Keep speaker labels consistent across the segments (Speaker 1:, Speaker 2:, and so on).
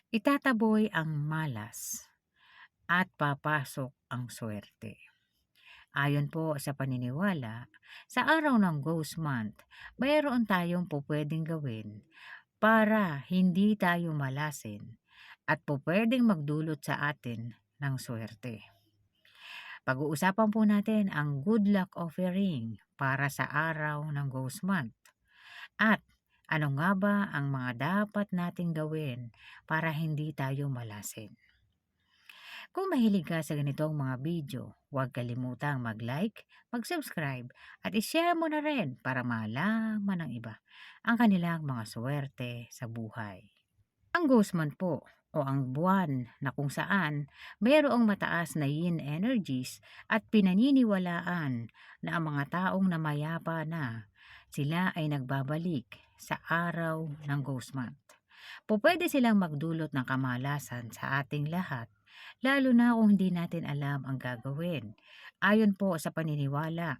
Speaker 1: Itataboy ang malas at papasok ang swerte. Ayon po sa paniniwala, sa araw ng Ghost Month, mayroon tayong pupwedeng gawin para hindi tayo malasin at pupwedeng magdulot sa atin ng swerte. Pag-uusapan po natin ang good luck offering para sa araw ng Ghost Month. At ano nga ba ang mga dapat nating gawin para hindi tayo malasin? Kung mahilig ka sa ganitong mga video, huwag kalimutang mag-like, mag-subscribe at i-share mo na rin para malaman ng iba ang kanilang mga swerte sa buhay. Ang Ghost Month po o ang buwan na kung saan mayroong mataas na yin energies at pinaniniwalaan na ang mga taong namayapa na sila ay nagbabalik sa araw ng Ghost Month. Pupwede silang magdulot ng kamalasan sa ating lahat, lalo na kung hindi natin alam ang gagawin. Ayon po sa paniniwala,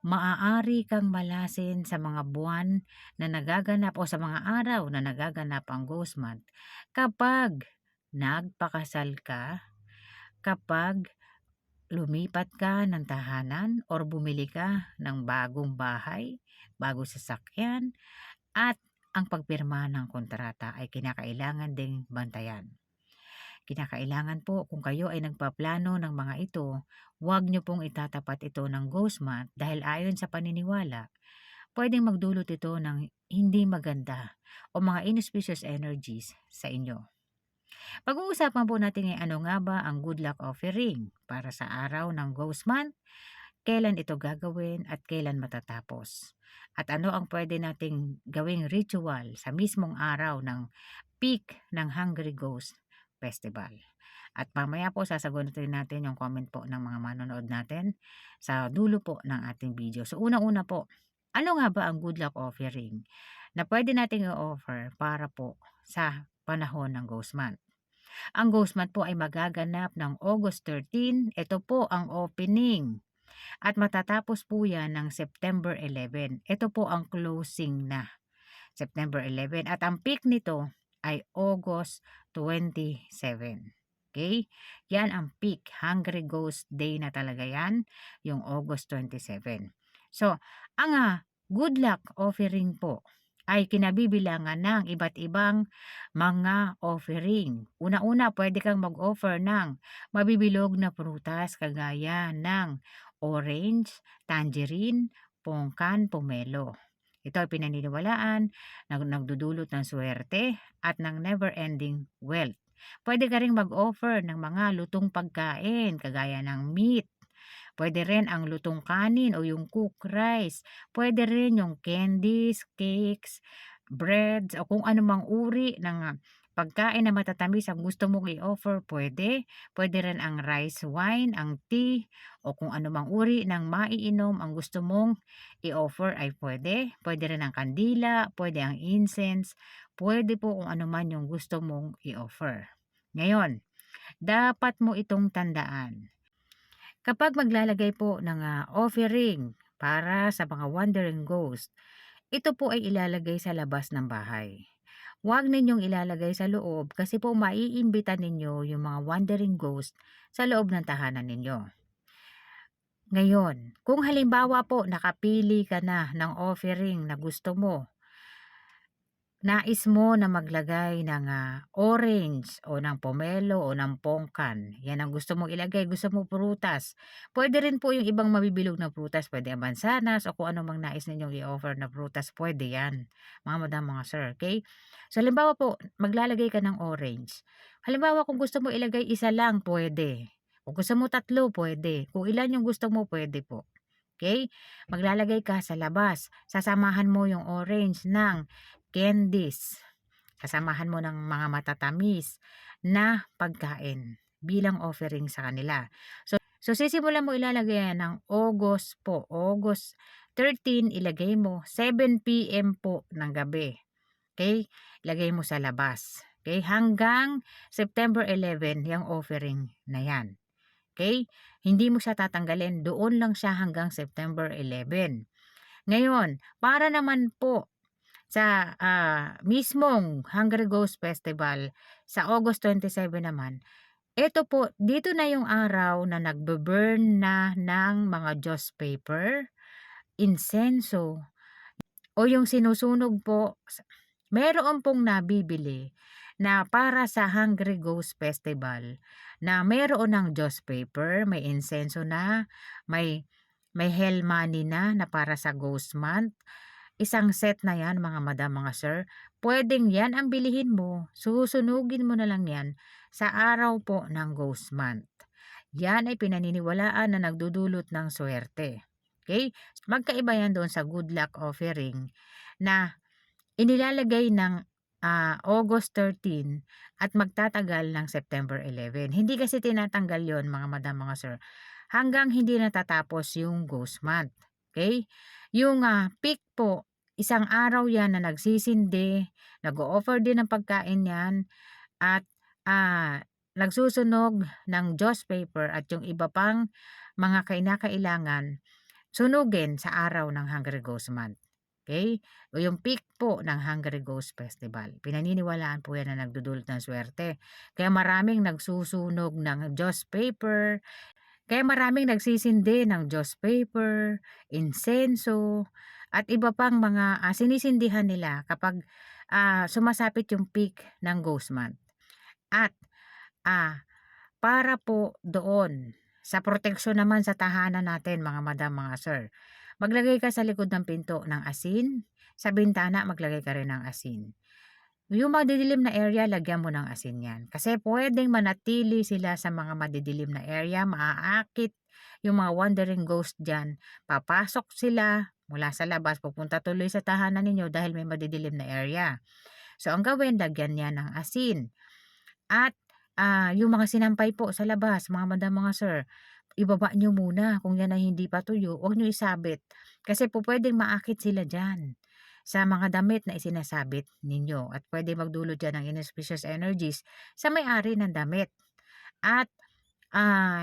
Speaker 1: maaari kang malasin sa mga buwan na nagaganap o sa mga araw na nagaganap ang Ghost Month kapag nagpakasal ka, kapag lumipat ka ng tahanan or bumili ka ng bagong bahay, bagong sasakyan, at ang pagpirma ng kontrata ay kinakailangan ding bantayan. Kinakailangan po kung kayo ay nagpaplano ng mga ito, huwag nyo pong itatapat ito ng Ghost Month dahil ayon sa paniniwala, pwedeng magdulot ito ng hindi maganda o mga inauspicious energies sa inyo. Pag-uusapan po natin ngayon ano nga ba ang good luck offering para sa araw ng Ghost Month, kailan ito gagawin at kailan matatapos. At ano ang pwede nating gawing ritual sa mismong araw ng peak ng Hungry Ghost Festival. At mamaya po sasagutin natin yung comment po ng mga manonood natin sa dulo po ng ating video. So unang-una po, ano nga ba ang good luck offering na pwede nating i-offer para po sa panahon ng Ghost Month? Ang Ghost Month po ay magaganap ng August 13. Ito po ang opening. At matatapos po yan ng September 11. Ito po ang closing na. September 11. At ang peak nito ay August 27. Okay? Yan ang peak. Hungry Ghost Day na talaga yan. Yung August 27. So, ang good luck offering po ay kinabibilangan ng iba't ibang mga offering. Una-una, pwede kang mag-offer ng mabibilog na prutas kagaya ng orange, tangerine, pongkan, pomelo. Ito ay pinaniniwalaan na nagdudulot ng swerte at ng never-ending wealth. Pwede ka ring mag-offer ng mga lutong pagkain kagaya ng meat. Pwede rin ang lutong kanin o yung cooked rice. Pwede rin yung candies, cakes, breads o kung anumang uri ng pagkain na matatamis ang gusto mong i-offer, pwede. Pwede rin ang rice wine, ang tea, o kung anumang uri ng maiinom ang gusto mong i-offer ay pwede. Pwede rin ang kandila, pwede ang incense, pwede po kung anuman yung gusto mong i-offer. Ngayon, dapat mo itong tandaan. Kapag maglalagay po ng offering para sa mga wandering ghost, ito po ay ilalagay sa labas ng bahay. Huwag ninyong ilalagay sa loob kasi po maiimbita ninyo yung mga wandering ghost sa loob ng tahanan ninyo. Ngayon, kung halimbawa po nakapili ka na ng offering na gusto mo, nais mo na maglagay ng orange o ng pomelo o ng pongkan. Yan ang gusto mong ilagay. Gusto mo prutas. Pwede rin po yung ibang mabibilog na prutas. Pwede ang mansanas o kung ano mang nais ninyong i-offer na prutas. Pwede yan. Mga madam, mga sir. Okay? So, halimbawa po, maglalagay ka ng orange. Halimbawa, kung gusto mo ilagay isa lang, pwede. Kung gusto mo tatlo, pwede. Kung ilan yung gusto mo, pwede po. Okay? Maglalagay ka sa labas. Sasamahan mo yung orange ng candies. Kasamahan mo ng mga matatamis na pagkain bilang offering sa kanila. So sisimulan mo ilalagay ng August po. August 13, ilagay mo 7 p.m. po ng gabi. Okay? Ilagay mo sa labas. Okay? Hanggang September 11, yung offering na yan. Okay? Hindi mo siya tatanggalin. Doon lang siya hanggang September 11. Ngayon, para naman po sa, mismong Hungry Ghost Festival sa August 27 naman, eto po, dito na yung araw na nagbu-burn na ng mga joss paper, insenso, o yung sinusunog po meron pong nabibili na para sa Hungry Ghost Festival na meron ng joss paper, may insenso na, may hell money na para sa Ghost Month. Isang set na yan mga madam, mga sir. Pwedeng yan ang bilihin mo, susunugin mo na lang yan sa araw po ng Ghost Month. Yan ay pinaniniwalaan na nagdudulot ng swerte. Okay? Magkaiba yan doon sa good luck offering na inilalagay ng August 13 at magtatagal ng September 11. Hindi kasi tinatanggal yon mga madam, mga sir, hanggang hindi natatapos yung Ghost Month. Okay? Yung peak po, isang araw yan na nagsisindi, nag-o-offer din ng pagkain yan, at nagsusunog ng joss paper at yung iba pang mga kinakailangan sunugin sa araw ng Hungry Ghost Month. Okay? O yung peak po ng Hungry Ghost Festival. Pinaniniwalaan po yan na nagdudulot ng swerte. Kaya maraming nagsusunog ng joss paper, kaya maraming nagsisindi ng joss paper, insenso, at iba pang mga sinisindihan nila kapag sumasapit yung peak ng Ghost Month. At para po doon sa proteksyon naman sa tahanan natin mga madam, mga sir, maglagay ka sa likod ng pinto ng asin, sa bintana maglagay ka rin ng asin. Yung madidilim na area, lagyan mo ng asin yan. Kasi pwedeng manatili sila sa mga madidilim na area, maaakit yung mga wandering ghost dyan. Papasok sila mula sa labas, pupunta tuloy sa tahanan ninyo dahil may madidilim na area. So, ang gawin, lagyan niya ng asin. At yung mga sinampay po sa labas, mga madam, mga sir, ibaba nyo muna. Kung yan ay hindi pa tuyo, huwag nyo isabit. Kasi po pwedeng maakit sila dyan sa mga damit na isinasabit ninyo at pwede magdulot yan ng inauspicious energies sa may-ari ng damit. At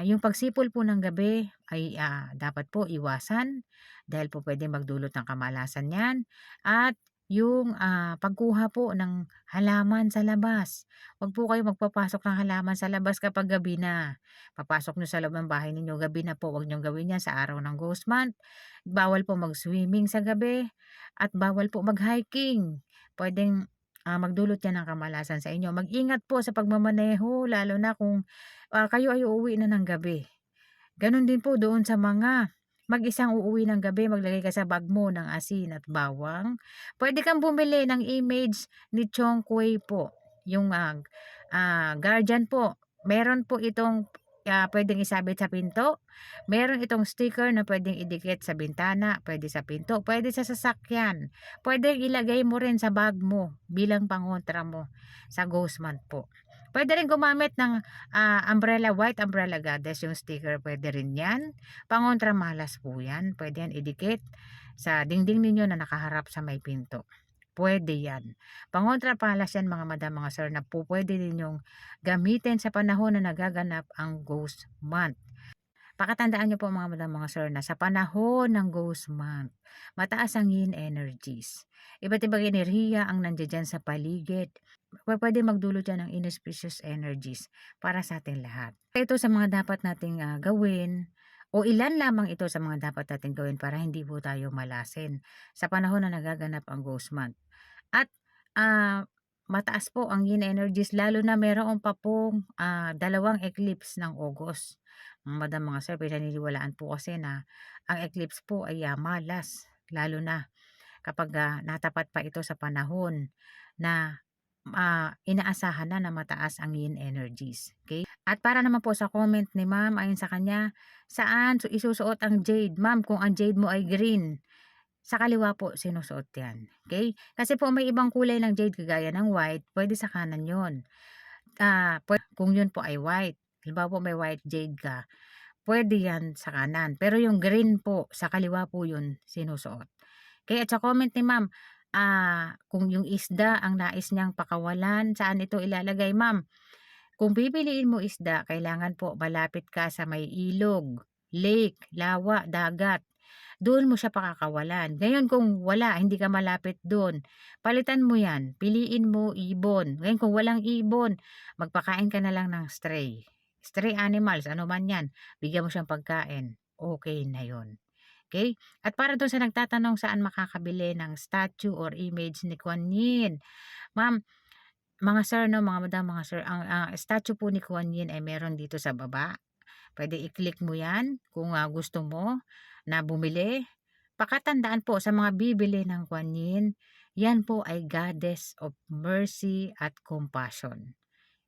Speaker 1: yung pagsipol po ng gabi ay dapat po iwasan dahil po pwede magdulot ng kamalasan yan. At yung pagkuha po ng halaman sa labas. Huwag po kayo magpapasok ng halaman sa labas kapag gabi na. Papasok nyo sa loob ng bahay ninyo gabi na po. Huwag nyo gawin yan sa araw ng Ghost Month. Bawal po mag-swimming sa gabi at bawal po mag-hiking. Pwedeng magdulot yan ng kamalasan sa inyo. Mag-ingat po sa pagmamaneho lalo na kung kayo ay uuwi na ng gabi. Ganon din po doon sa mga mag-isang uuwi ng gabi, maglagay ka sa bag mo ng asin at bawang. Pwede kang bumili ng image ni Chong Kuei po, yung guardian po. Meron po itong pwedeng isabit sa pinto. Meron itong sticker na pwedeng idikit sa bintana, pwede sa pinto, pwede sa sasakyan. Pwede ilagay mo rin sa bag mo bilang pangontra mo sa Ghost Month po. Pwede rin gumamit ng umbrella, white umbrella goddess, yung sticker, pwede rin yan. Pangontra malas po yan. Pwede yan idikit sa dingding ninyo na nakaharap sa may pinto. Pwede yan. Pangontra palas yan mga madam, mga sir, na po pwede ninyong gamitin sa panahon na nagaganap ang Ghost Month. Pakatandaan nyo po mga madam, mga sir, na sa panahon ng Ghost Month, mataas ang yin energies. Iba't ibang enerhiya ang nandiyan sa paligid. Pwede magdulot yan ng inauspicious energies para sa ating lahat. Ito sa mga dapat nating gawin, o ilan lamang ito sa mga dapat nating gawin para hindi po tayo malasin sa panahon na nagaganap ang Ghost Month. At mataas po ang yin energies, lalo na meron pa pong dalawang eclipse ng August. Madam, mga sir, pinaniniwalaan po kasi na ang eclipse po ay malas, lalo na kapag natapat pa ito sa panahon na inaasahan na mataas ang yin energies. Okay? At para naman po sa comment ni ma'am, ayon sa kanya, saan isusuot ang jade? Ma'am, kung ang jade mo ay green, sa kaliwa po sinusuot yan. Okay? Kasi po may ibang kulay ng jade kagaya ng white, pwede sa kanan yon. Kung yun po ay white, halimbawa po may white jade ka, pwede yan sa kanan. Pero yung green po, sa kaliwa po yun sinusuot. Okay? At sa comment ni ma'am, kung yung isda ang nais niyang pakawalan, saan ito ilalagay, ma'am? Kung pipiliin mo isda, kailangan po malapit ka sa may ilog, lake, lawa, dagat, doon mo siya pakakawalan. Ngayon kung wala, hindi ka malapit doon, palitan mo yan, piliin mo ibon. Ngayon kung walang ibon, magpakain ka na lang ng stray. Stray animals, ano man yan, bigyan mo siyang pagkain, okay na yon. Okay? At para doon sa nagtatanong saan makakabili ng statue or image ni Kuan Yin, ma'am, mga sir 'no, mga madam, mga sir, ang statue po ni Kuan Yin ay meron dito sa baba. Puwede i-click mo 'yan kung, gusto mo na bumili. Pakatandaan po sa mga bibili ng Kuan Yin, 'yan po ay goddess of mercy at compassion,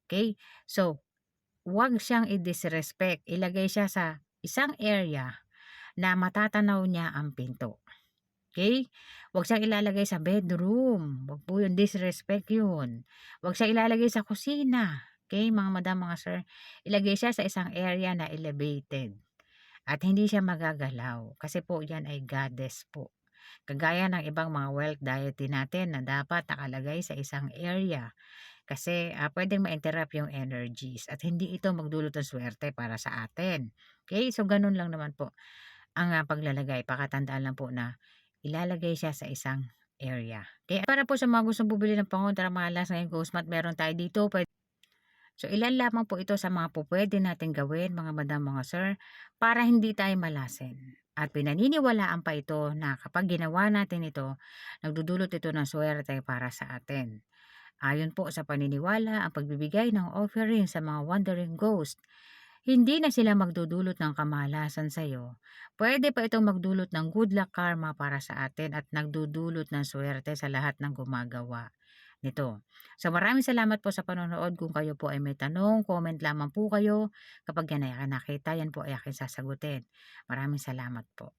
Speaker 1: okay. So, 'wag siyang i-disrespect, ilagay siya sa isang area na matatanaw niya ang pinto. Okay, 'wag siyang ilalagay sa bedroom, 'wag po 'yun, disrespect 'yun. 'Wag siyang ilalagay sa kusina, okay, mga madam, mga sir. Ilagay siya sa isang area na elevated at hindi siya magagalaw kasi po 'yan ay goddess po. Kagaya ng ibang mga wealth deity natin na dapat nakalagay sa isang area kasi, puwedeng ma-interrupt yung energies at hindi ito magdulot ng swerte para sa atin. Okay, so gano'n lang naman po ang, paglalagay. Pakatandaan lang po na ilalagay siya sa isang area. Kaya para po sa mga gustong bumili ng pangontra malas ngayong ghost month, meron tayo dito. So ilan lamang po ito sa mga pupuwede nating gawin, mga madam, mga sir, para hindi tayo malasin. At pinaniniwalaan pa ito na kapag ginawa natin ito, nagdudulot ito ng swerte para sa atin. Ayon po sa paniniwala, ang pagbibigay ng offering sa mga wandering ghost, hindi na sila magdudulot ng kamalasan sa iyo. Pwede pa itong magdulot ng good luck karma para sa atin at nagdudulot ng swerte sa lahat ng gumagawa nito. So maraming salamat po sa panonood. Kung kayo po ay may tanong, comment lamang po kayo. Kapag yan ay nakita, yan po ay aking sasagutin. Maraming salamat po.